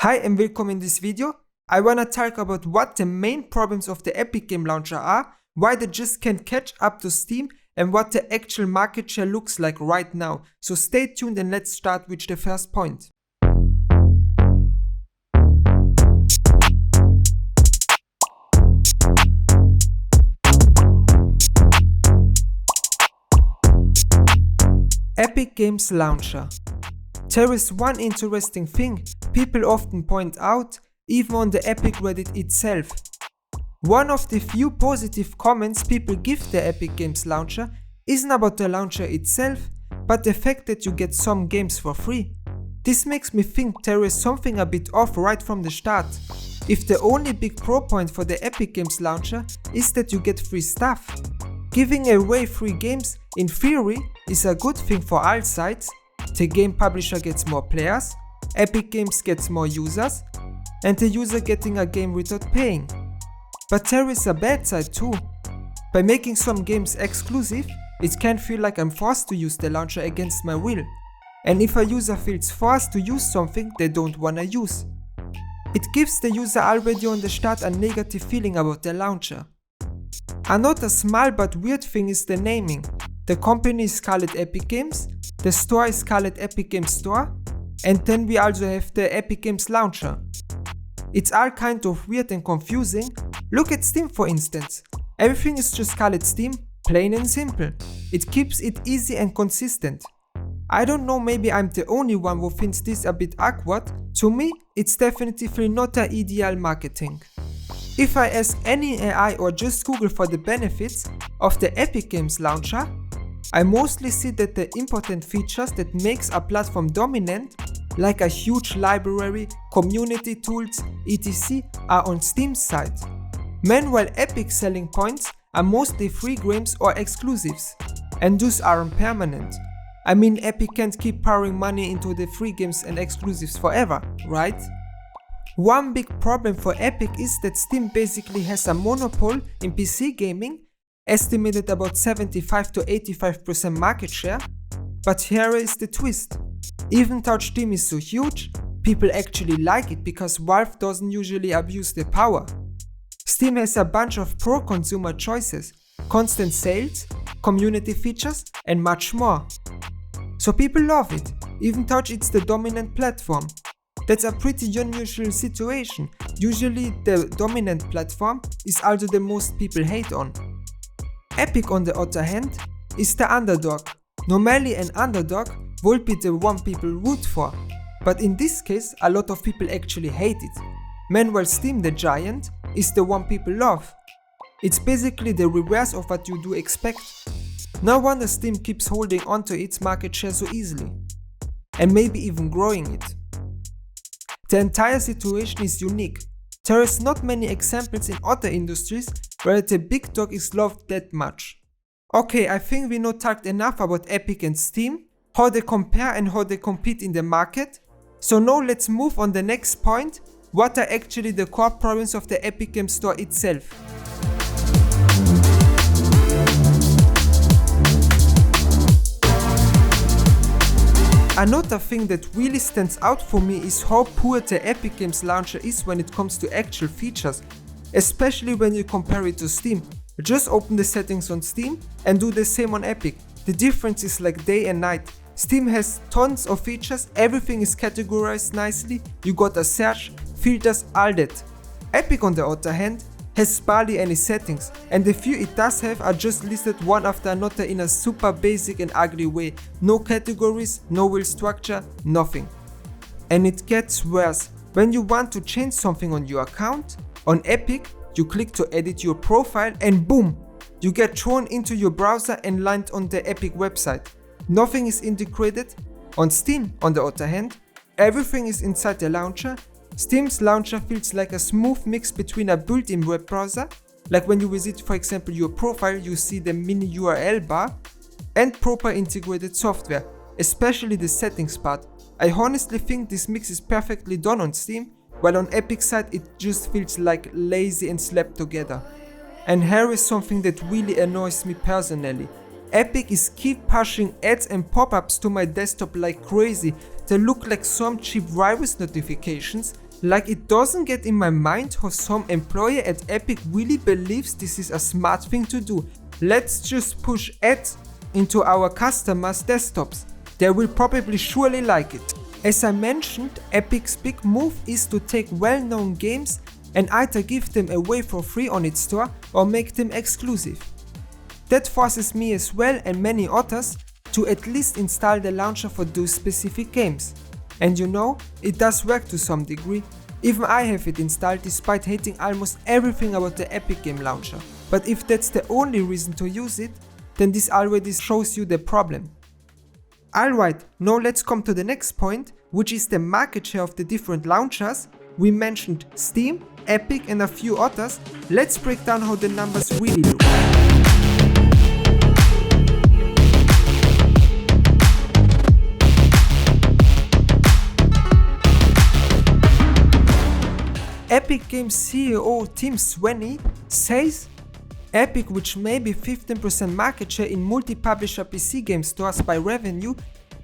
Hi and welcome in this video. I wanna talk about what the main problems of the Epic Game Launcher are, why they just can't catch up to Steam, and what the actual market share looks like right now. So stay tuned and let's start with the first point. Epic Games Launcher. There is one interesting thing people often point out, even on the Epic Reddit itself. One of the few positive comments people give the Epic Games Launcher isn't about the launcher itself, but the fact that you get some games for free. This makes me think there is something a bit off right from the start. If the only big pro point for the Epic Games Launcher is that you get free stuff. Giving away free games, in theory, is a good thing for all sides. The game publisher gets more players, Epic Games gets more users, and the user getting a game without paying. But there is a bad side too. By making some games exclusive, it can feel like I'm forced to use the launcher against my will. And if a user feels forced to use something they don't wanna use, it gives the user already on the start a negative feeling about the launcher. Another small but weird thing is the naming. The company is called Epic Games, the store is called Epic Games Store, and then we also have the Epic Games Launcher. It's all kind of weird and confusing. Look at Steam for instance. Everything is just called Steam, plain and simple. It keeps it easy and consistent. I don't know, maybe I'm the only one who finds this a bit awkward. To me, it's definitely not a ideal marketing. If I ask any AI or just Google for the benefits of the Epic Games Launcher, I mostly see that the important features that makes a platform dominant, like a huge library, community tools, etc., are on Steam's side. Meanwhile, Epic's selling points are mostly free games or exclusives, and those aren't permanent. I mean, Epic can't keep pouring money into the free games and exclusives forever, right? One big problem for Epic is that Steam basically has a monopoly in PC gaming, estimated about 75 to 85% market share, but here is the twist. Even though Steam is so huge, people actually like it because Valve doesn't usually abuse their power. Steam has a bunch of pro-consumer choices, constant sales, community features, and much more. So people love it, even though it's the dominant platform. That's a pretty unusual situation. Usually the dominant platform is also the most people hate on. Epic on the other hand is the underdog. Normally an underdog would be the one people root for, but in this case a lot of people actually hate it. Meanwhile Steam the giant is the one people love. It's basically the reverse of what you do expect. No wonder Steam keeps holding onto its market share so easily, and maybe even growing it. The entire situation is unique. There is not many examples in other industries where the big dog is loved that much. Okay, I think we now talked enough about Epic and Steam, how they compare and how they compete in the market. So now let's move on the next point. What are actually the core problems of the Epic Games Store itself? Another thing that really stands out for me is how poor the Epic Games Launcher is when it comes to actual features, especially when you compare it to Steam. Just open the settings on Steam and do the same on Epic. The difference is like day and night. Steam has tons of features, everything is categorized nicely, you got a search, filters, all that. Epic on the other hand has barely any settings, and the few it does have are just listed one after another in a super basic and ugly way. No categories, no real structure, nothing. And it gets worse. When you want to change something on your account, on Epic, you click to edit your profile and boom, you get thrown into your browser and land on the Epic website. Nothing is integrated. On Steam, on the other hand, everything is inside the launcher. Steam's launcher feels like a smooth mix between a built-in web browser, like when you visit for example your profile you see the mini URL bar, and proper integrated software, especially the settings part. I honestly think this mix is perfectly done on Steam, while on Epic's side it just feels like lazy and slapped together. And here is something that really annoys me personally. Epic is keep pushing ads and pop-ups to my desktop like crazy. They look like some cheap virus notifications, Like, it doesn't get in my mind how some employee at Epic really believes this is a smart thing to do. Let's just push ads into our customers' desktops. They will probably surely like it. As I mentioned, Epic's big move is to take well-known games and either give them away for free on its store or make them exclusive. That forces me as well and many others to at least install the launcher for those specific games. And you know, it does work to some degree. Even I have it installed despite hating almost everything about the Epic Game Launcher. But if that's the only reason to use it, then this already shows you the problem. Alright, now let's come to the next point, which is the market share of the different launchers. We mentioned Steam, Epic and a few others. Let's break down how the numbers really look. Epic Games CEO Tim Sweeney says Epic, which may be 15% market share in multi-publisher PC game stores by revenue,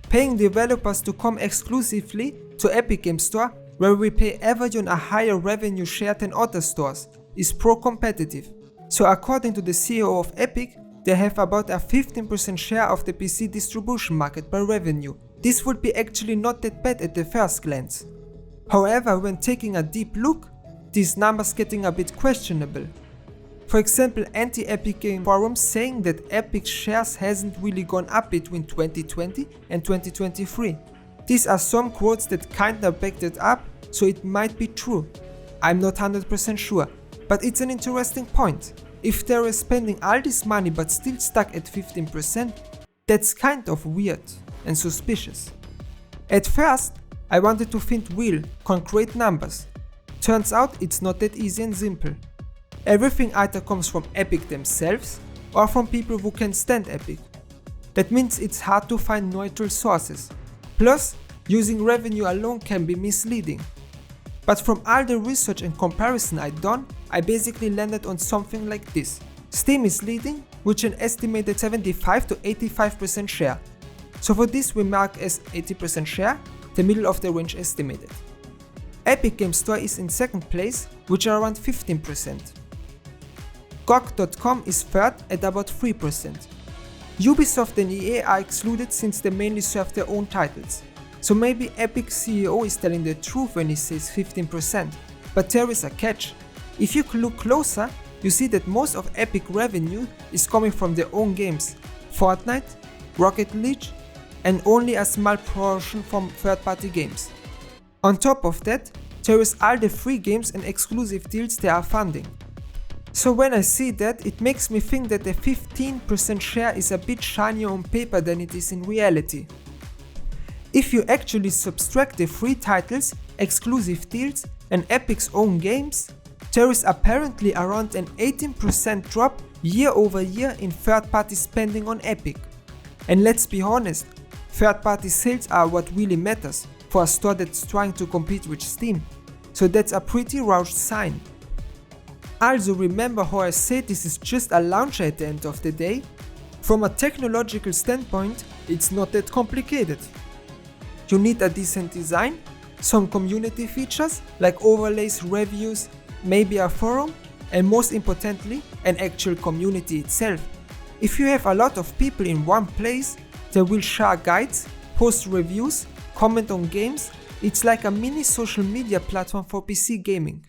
paying developers to come exclusively to Epic Game Store, where we pay Everyone a higher revenue share than other stores, is pro-competitive. So according to the CEO of Epic, they have about a 15% share of the PC distribution market by revenue. This would be actually not that bad at the first glance. However, when taking a deep look, these numbers getting a bit questionable. For example, anti-Epic game forums saying that Epic's shares hasn't really gone up between 2020 and 2023. These are some quotes that kinda back that up, so it might be true. I'm not 100% sure, but it's an interesting point. If they're spending all this money but still stuck at 15%, that's kind of weird and suspicious. At first, I wanted to find real, concrete numbers. Turns out it's not that easy and simple. Everything either comes from Epic themselves or from people who can stand Epic. That means it's hard to find neutral sources. Plus, using revenue alone can be misleading. But from all the research and comparison I've done, I basically landed on something like this. Steam is leading with an estimated 75 to 85% share. So for this we mark as 80% share, the middle of the range estimated. Epic Game Store is in second place, which are around 15%. GOG.com is third at about 3%. Ubisoft and EA are excluded since they mainly serve their own titles. So maybe Epic's CEO is telling the truth when he says 15%. But there is a catch. If you look closer, you see that most of Epic revenue is coming from their own games, Fortnite, Rocket League, and only a small portion from third-party games. On top of that, there is all the free games and exclusive deals they are funding. So when I see that, it makes me think that the 15% share is a bit shinier on paper than it is in reality. If you actually subtract the free titles, exclusive deals and Epic's own games, there is apparently around an 18% drop year over year in third-party spending on Epic. And let's be honest, third-party sales are what really matters for a store that's trying to compete with Steam. So that's a pretty roused sign. Also remember how I said this is just a launcher at the end of the day? From a technological standpoint, it's not that complicated. You need a decent design, some community features like overlays, reviews, maybe a forum, and most importantly, an actual community itself. If you have a lot of people in one place, they will share guides, post reviews, comment on games. It's like a mini social media platform for PC gaming.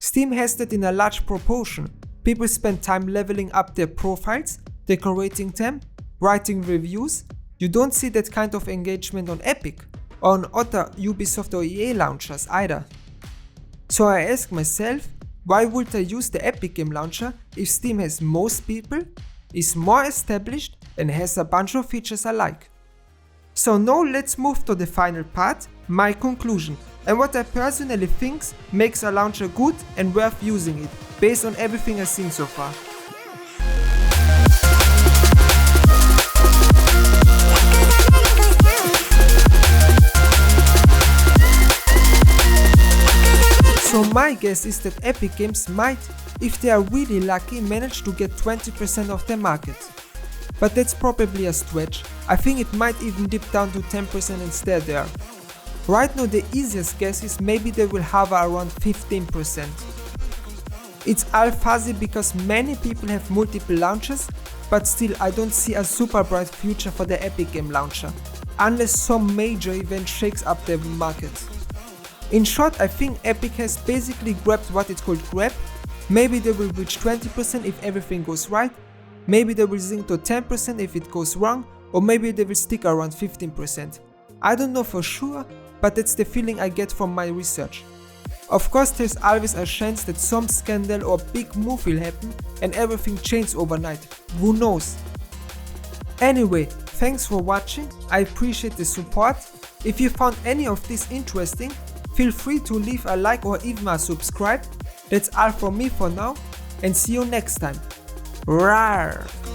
Steam has that in a large proportion. People spend time leveling up their profiles, decorating them, writing reviews. You don't see that kind of engagement on Epic or on other Ubisoft or EA launchers either. So I ask myself, why would I use the Epic Game Launcher if Steam has most people, is more established and has a bunch of features I like? So now let's move to the final part, my conclusion, and what I personally think makes a launcher good and worth using it, based on everything I've seen so far. So my guess is that Epic Games might, if they are really lucky, manage to get 20% of the market. But that's probably a stretch. I think it might even dip down to 10% and stay there. Right now the easiest guess is maybe they will hover around 15%. It's all fuzzy because many people have multiple launches, but still I don't see a super bright future for the Epic Game Launcher, unless some major event shakes up the market. In short, I think Epic has basically grabbed what it's called grab. Maybe they will reach 20% if everything goes right, maybe they will sink to 10% if it goes wrong, or maybe they will stick around 15%. I don't know for sure, but that's the feeling I get from my research. Of course, there's always a chance that some scandal or big move will happen and everything changes overnight. Who knows? Anyway, thanks for watching, I appreciate the support. If you found any of this interesting, feel free to leave a like or even a subscribe. That's all from me for now, and see you next time. Rawr!